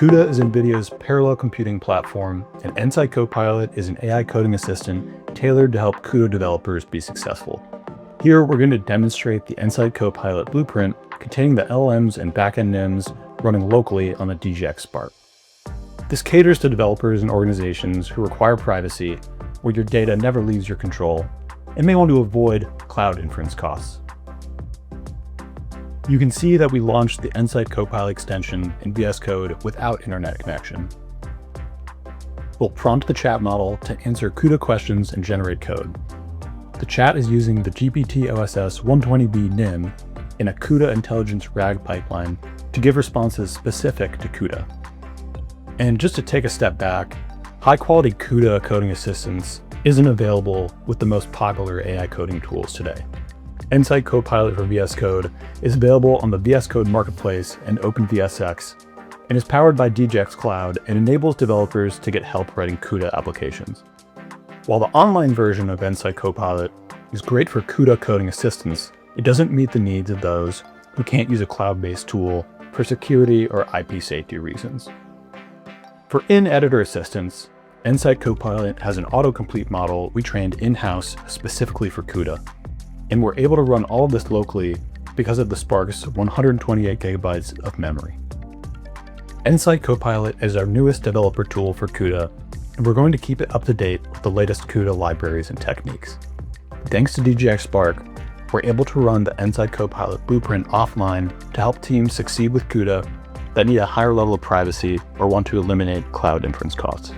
CUDA is NVIDIA's parallel computing platform, and Nsight Copilot is an AI coding assistant tailored to help CUDA developers be successful. Here, we're going to demonstrate the Nsight Copilot blueprint containing the LLMs and backend NIMs running locally on the DGX Spark. This caters to developers and organizations who require privacy, where your data never leaves your control, and may want to avoid cloud inference costs. You can see that we launched the Nsight Copilot extension in VS Code without internet connection. We'll prompt the chat model to answer CUDA questions and generate code. The chat is using the GPT-OSS 120B NIM in a CUDA intelligence RAG pipeline to give responses specific to CUDA. And just to take a step back, high-quality CUDA coding assistance isn't available with the most popular AI coding tools today. Nsight Copilot for VS Code is available on the VS Code Marketplace and OpenVSX, and is powered by DGX Cloud and enables developers to get help writing CUDA applications. While the online version of Nsight Copilot is great for CUDA coding assistance, it doesn't meet the needs of those who can't use a cloud-based tool for security or IP safety reasons. For in-editor assistance, Nsight Copilot has an autocomplete model we trained in-house specifically for CUDA, and we're able to run all of this locally because of the Spark's 128 gigabytes of memory. Nsight Copilot is our newest developer tool for CUDA, and we're going to keep it up to date with the latest CUDA libraries and techniques. Thanks to DGX Spark, we're able to run the Nsight Copilot blueprint offline to help teams succeed with CUDA that need a higher level of privacy or want to eliminate cloud inference costs.